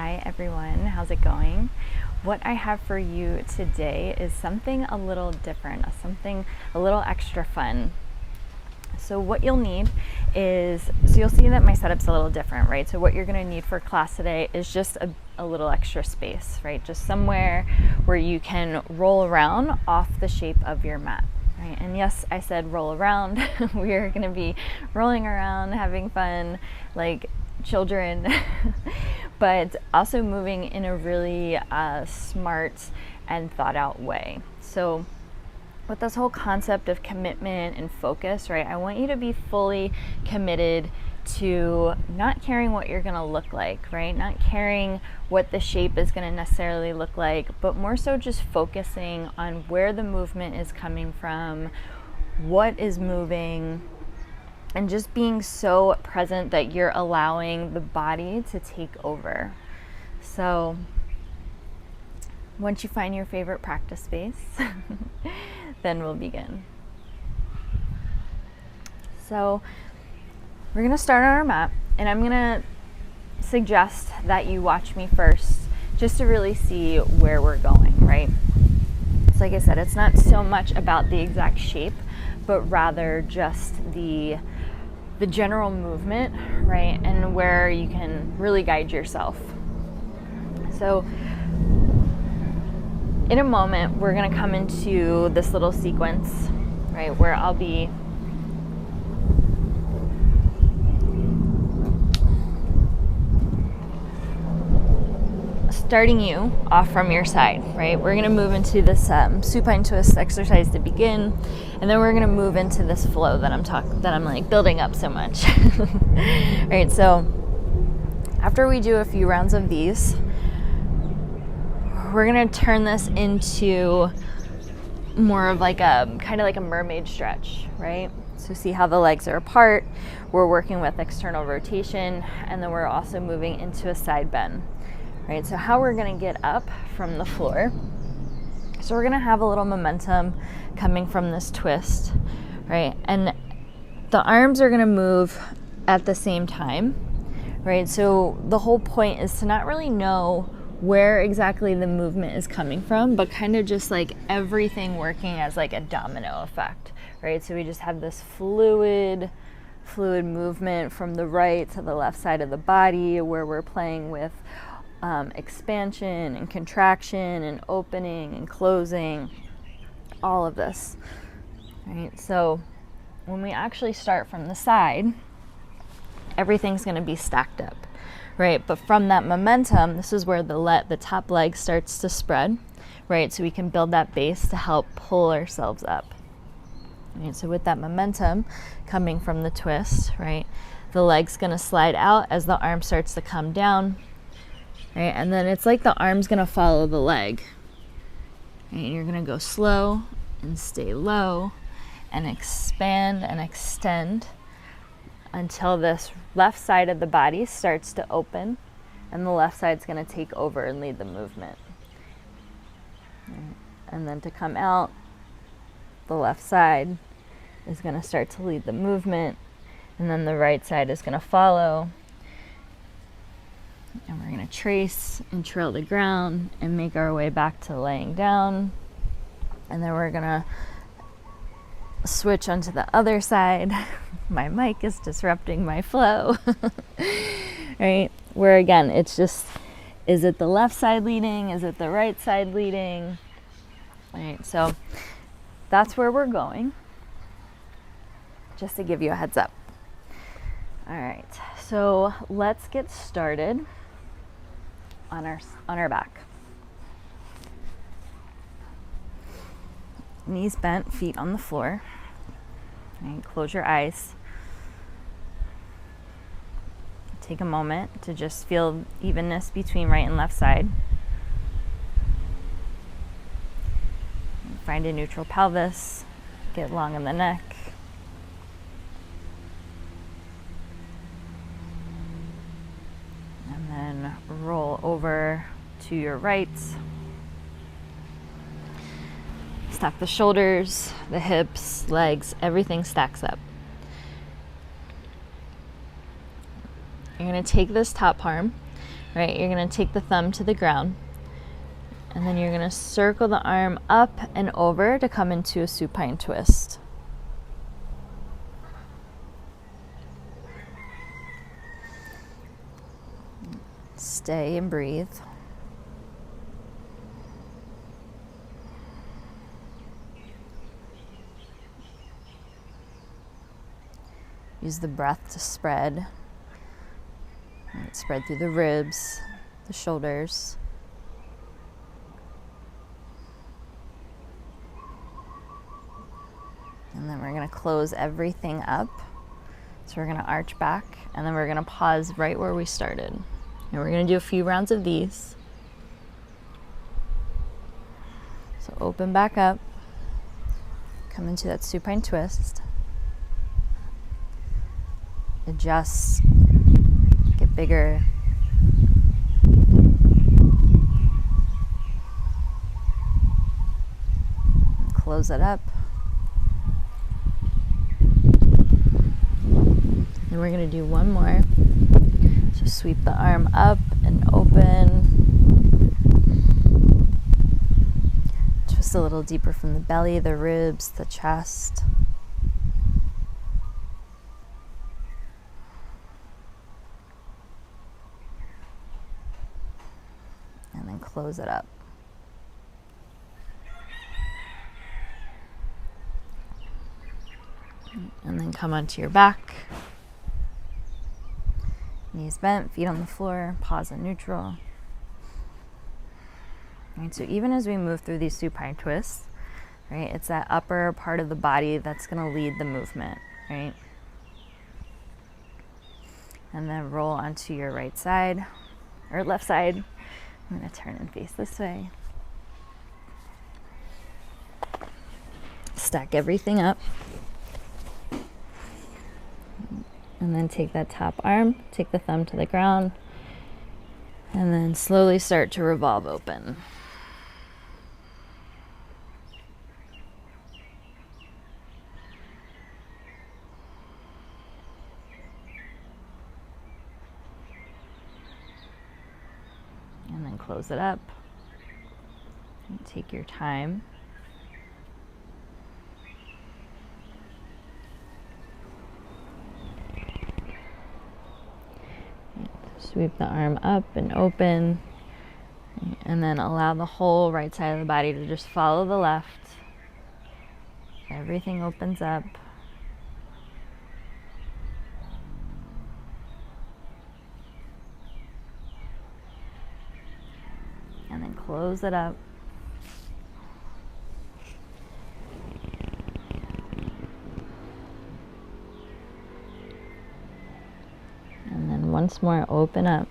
Hi everyone, how's it going? What I have for you today is something a little different, something a little extra fun. So what you'll need is, you'll see that my setup's a little different, right? So what you're gonna need for class today is just a little extra space, right? Just somewhere where you can roll around off the shape of your mat. Right? And yes, I said roll around. We are gonna be rolling around, having fun, like children, but also moving in a really smart and thought out way. So with this whole concept of commitment and focus, right, I want you to be fully committed to not caring what you're gonna look like, right? Not caring what the shape is gonna necessarily look like, but more so just focusing on where the movement is coming from, what is moving, and just being so present that you're allowing the body to take over. So once you find your favorite practice space, then we'll begin. So we're gonna start on our mat, and I'm gonna suggest that you watch me first just to really see where we're going, right? So like I said, it's not so much about the exact shape, but rather just the general movement, right? And where you can really guide yourself. So in a moment, we're gonna come into this little sequence, right? Where I'll be starting you off from your side, right? We're gonna move into this supine twist exercise to begin, and then we're gonna move into this flow that I'm like building up so much. Right, so after we do a few rounds of these, we're gonna turn this into more of like a kind of like a mermaid stretch, right? So see how the legs are apart, we're working with external rotation, and then we're also moving into a side bend. Right, so how we're gonna get up from the floor, so we're gonna have a little momentum coming from this twist, right? And the arms are gonna move at the same time, right? So the whole point is to not really know where exactly the movement is coming from, but kind of just like everything working as like a domino effect, right? So we just have this fluid movement from the right to the left side of the body, where we're playing with expansion and contraction and opening and closing, all of this, right? So when we actually start from the side, everything's going to be stacked up, right? But from that momentum, this is where the top leg starts to spread, right? So we can build that base to help pull ourselves up. Right? So with that momentum coming from the twist, right, the leg's going to slide out as the arm starts to come down. Right, and then it's like the arm's gonna follow the leg. Right, and you're gonna go slow and stay low and expand and extend until this left side of the body starts to open, and the left side's gonna take over and lead the movement. Right, and then to come out, the left side is gonna start to lead the movement, and then the right side is gonna follow. And we're going to trace and trail the ground and make our way back to laying down. And then we're going to switch onto the other side. My mic is disrupting my flow. Right? Where again, it's just, is it the left side leading? Is it the right side leading? Right? So that's where we're going. Just to give you a heads up. All right. So let's get started on our back. Knees bent, feet on the floor. And close your eyes. Take a moment to just feel evenness between right and left side. Find a neutral pelvis. Get long in the neck. Then roll over to your right. Stack the shoulders, the hips, legs, everything stacks up. You're going to take this top arm, right? You're gonna take the thumb to the ground, and then you're gonna circle the arm up and over to come into a supine twist. Stay and breathe. Use the breath to spread. Right, spread through the ribs, the shoulders. And then we're going to close everything up. So we're going to arch back, and then we're going to pause right where we started. And we're going to do a few rounds of these. So open back up, come into that supine twist. Adjust, get bigger. Close it up. And we're going to do one more. So sweep the arm up and open. Twist a little deeper from the belly, the ribs, the chest. And then close it up. And then come onto your back. Knees bent, feet on the floor, pause in neutral. Right, so even as we move through these supine twists, right, it's that upper part of the body that's going to lead the movement, right? And then roll onto your right side, or left side. I'm going to turn and face this way. Stack everything up. And then take that top arm, take the thumb to the ground, and then slowly start to revolve open. And then close it up. And take your time. Sweep the arm up and open, and then allow the whole right side of the body to just follow the left. Everything opens up. And then close it up. And then once more, open up.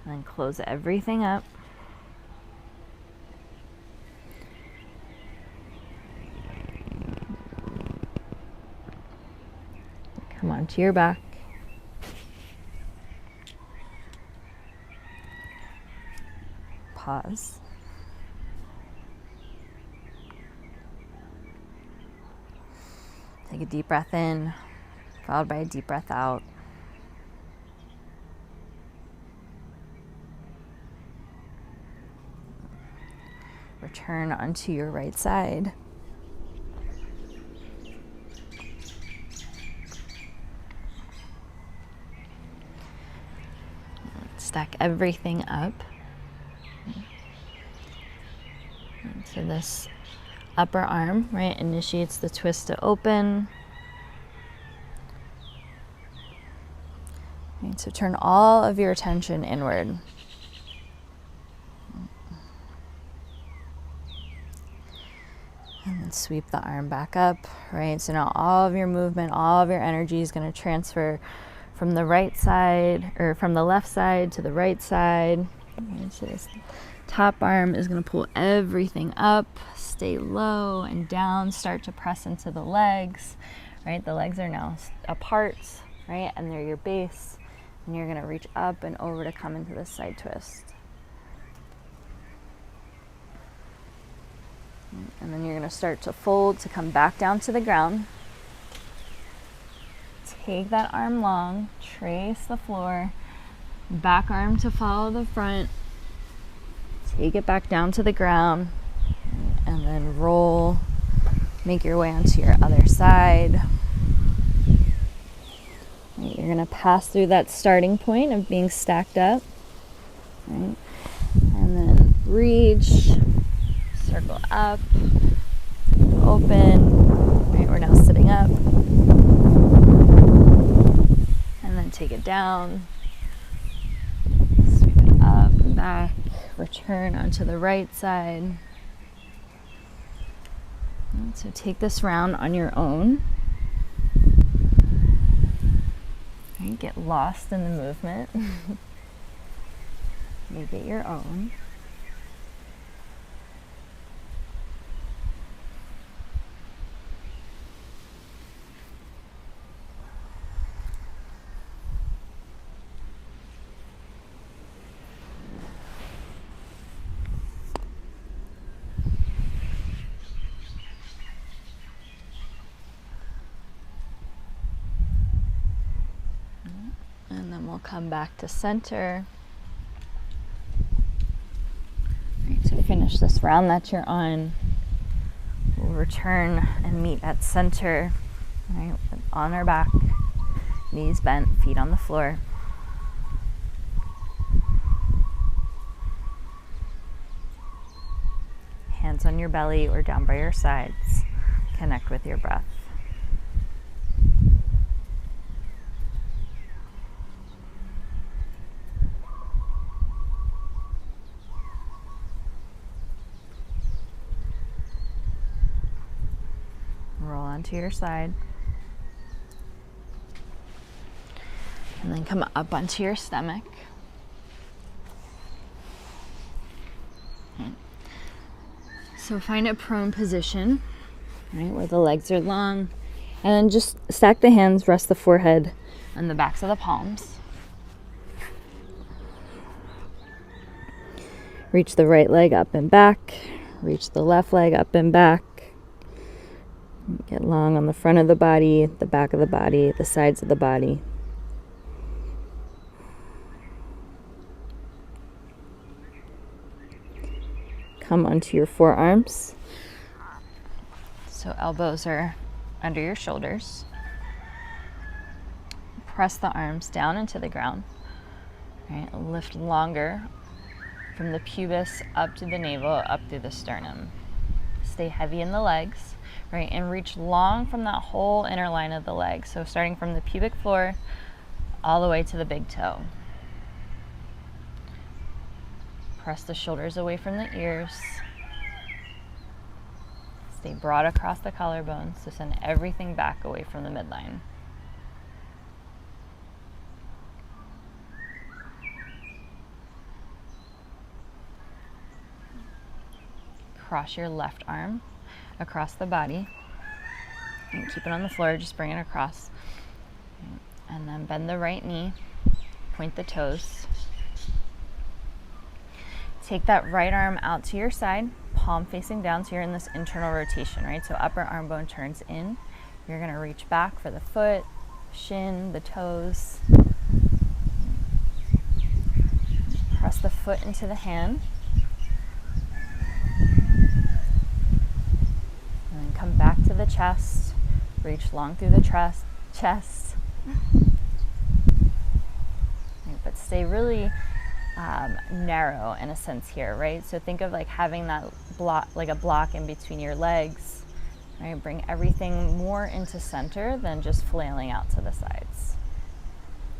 And then close everything up. Come onto your back. Pause. Take a deep breath in, followed by a deep breath out. Return onto your right side. Stack everything up. So this upper arm, right, initiates the twist to open. Right, so turn all of your attention inward. And then sweep the arm back up, right? So now all of your movement, all of your energy is going to transfer from the right side, or from the left side to the right side. Right, so this top arm is going to pull everything up, stay low and down, start to press into the legs, right? The legs are now apart, right? And they're your base. And you're going to reach up and over to come into this side twist. And then you're going to start to fold to come back down to the ground. Take that arm long, trace the floor, back arm to follow the front, take it back down to the ground, and then roll, make your way onto your other side. Right, you're going to pass through that starting point of being stacked up, right? And then reach, circle up, open, right? We're now sitting up. And then take it down, sweep it up and back, return onto the right side. And so take this round on your own. Right, get lost in the movement. Make it your own. And then we'll come back to center. Right, to finish this round that you're on, we'll return and meet at center, right, on our back, knees bent, feet on the floor. Hands on your belly or down by your sides. Connect with your breath. Roll onto your side. And then come up onto your stomach. Okay. So find a prone position, right, where the legs are long. And then just stack the hands, rest the forehead on the backs of the palms. Reach the right leg up and back. Reach the left leg up and back. Get long on the front of the body, the back of the body, the sides of the body. Come onto your forearms. So elbows are under your shoulders. Press the arms down into the ground. Right? Lift longer from the pubis up to the navel, up through the sternum. Stay heavy in the legs. Right, and reach long from that whole inner line of the leg. So starting from the pubic floor all the way to the big toe. Press the shoulders away from the ears. Stay broad across the collarbones, so send everything back away from the midline. Cross your left arm across the body and keep it on the floor, just bring it across, and then bend the right knee, point the toes, take that right arm out to your side, palm facing down, so you're in this internal rotation, right? So upper arm bone turns in, you're going to reach back for the foot, shin, the toes, press the foot into the hand. Come back to the chest, reach long through the chest, but stay really narrow in a sense here, right? So think of like having that block, like a block in between your legs, right? Bring everything more into center than just flailing out to the sides.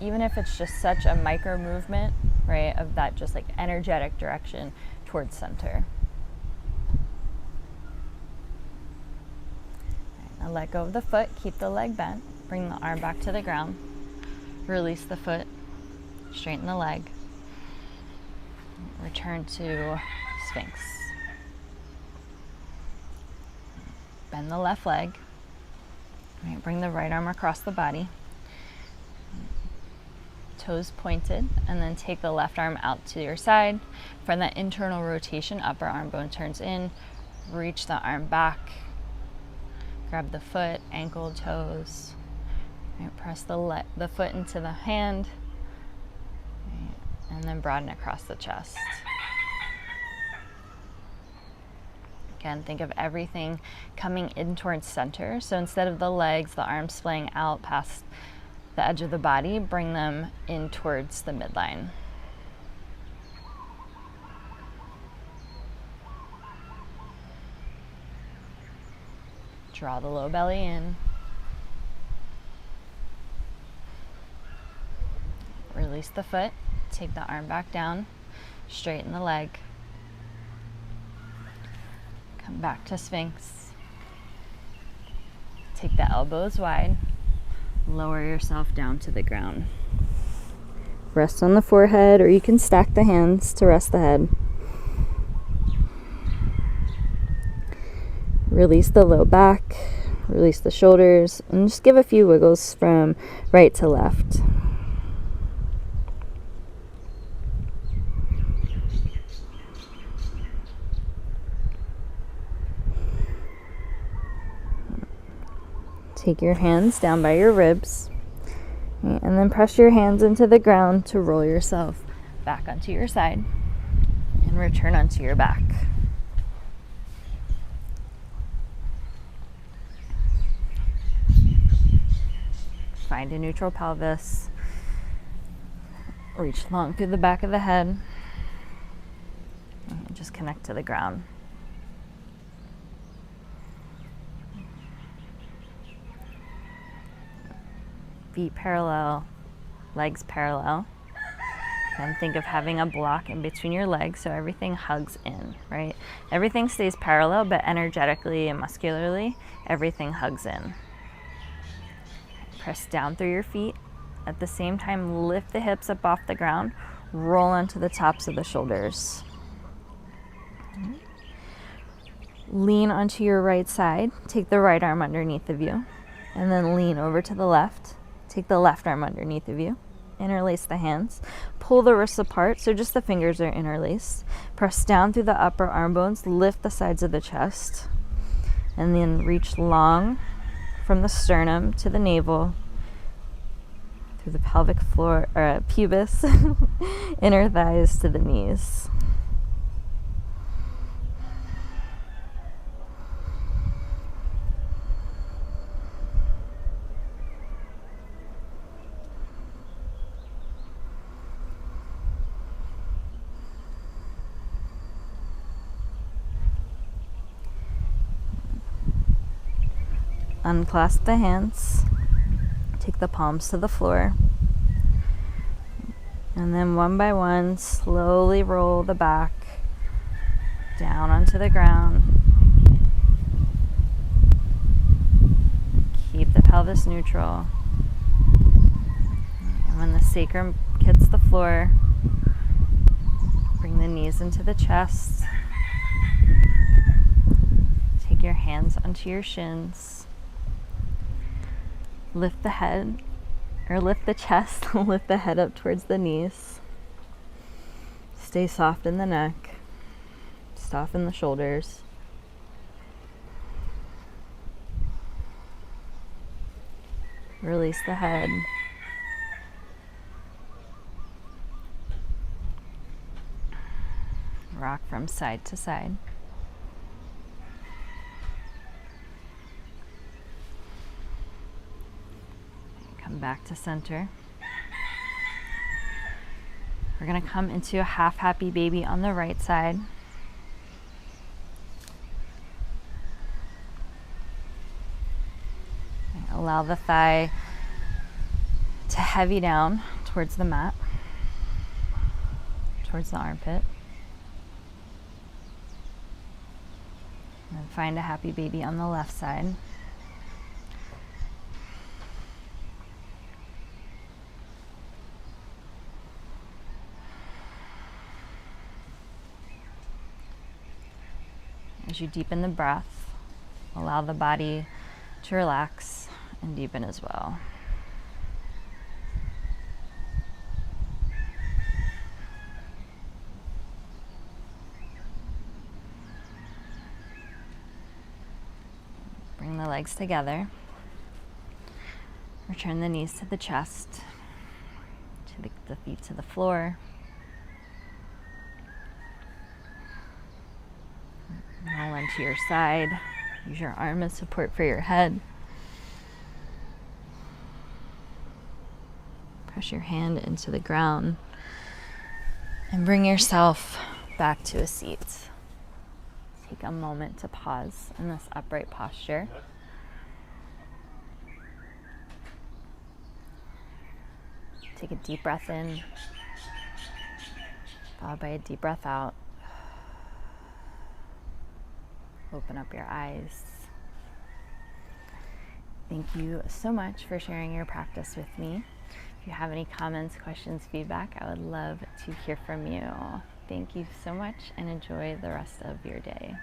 Even if it's just such a micro movement, right, of that just like energetic direction towards center. Now let go of the foot, keep the leg bent, bring the arm back to the ground, release the foot, straighten the leg, return to Sphinx. Bend the left leg, right, bring the right arm across the body, toes pointed, and then take the left arm out to your side. For that internal rotation, upper arm bone turns in, Reach the arm back. Grab the foot, ankle, toes. Right, press the foot into the hand. Right, and then broaden across the chest. Again, think of everything coming in towards center. So instead of the legs, the arms splaying out past the edge of the body, bring them in towards the midline. Draw the low belly in. Release the foot. Take the arm back down. Straighten the leg. Come back to Sphinx. Take the elbows wide. Lower yourself down to the ground. Rest on the forehead, or you can stack the hands to rest the head. Release the low back, release the shoulders, and just give a few wiggles from right to left. Take your hands down by your ribs, and then press your hands into the ground to roll yourself back onto your side and return onto your back. Find a neutral pelvis. Reach long through the back of the head. And just connect to the ground. Feet parallel, legs parallel. And think of having a block in between your legs so everything hugs in, right? Everything stays parallel, but energetically and muscularly, everything hugs in. Press down through your feet. At the same time, lift the hips up off the ground. Roll onto the tops of the shoulders. Lean onto your right side. Take the right arm underneath of you. And then lean over to the left. Take the left arm underneath of you. Interlace the hands. Pull the wrists apart so just the fingers are interlaced. Press down through the upper arm bones. Lift the sides of the chest. And then reach long from the sternum to the navel, through the pelvic floor, or pubis, inner thighs to the knees. Unclasp the hands, take the palms to the floor, and then one by one, slowly roll the back down onto the ground. Keep the pelvis neutral. And when the sacrum hits the floor, bring the knees into the chest. Take your hands onto your shins. Lift the head, or lift the chest, lift the head up towards the knees. Stay soft in the neck, soften the shoulders. Release the head. Rock from side to side. Come back to center. We're going to come into a half happy baby on the right side. Allow the thigh to heavy down towards the mat, towards the armpit. And find a happy baby on the left side. As you deepen the breath, allow the body to relax and deepen as well. legs together. Return the knees to the chest, to the feet to the floor. Roll onto your side. Use your arm as support for your head. Press your hand into the ground and bring yourself back to a seat. Take a moment to pause in this upright posture. Take a deep breath in, followed by a deep breath out. Open up your eyes. Thank you so much for sharing your practice with me. If you have any comments, questions, feedback, I would love to hear from you. Thank you so much and enjoy the rest of your day.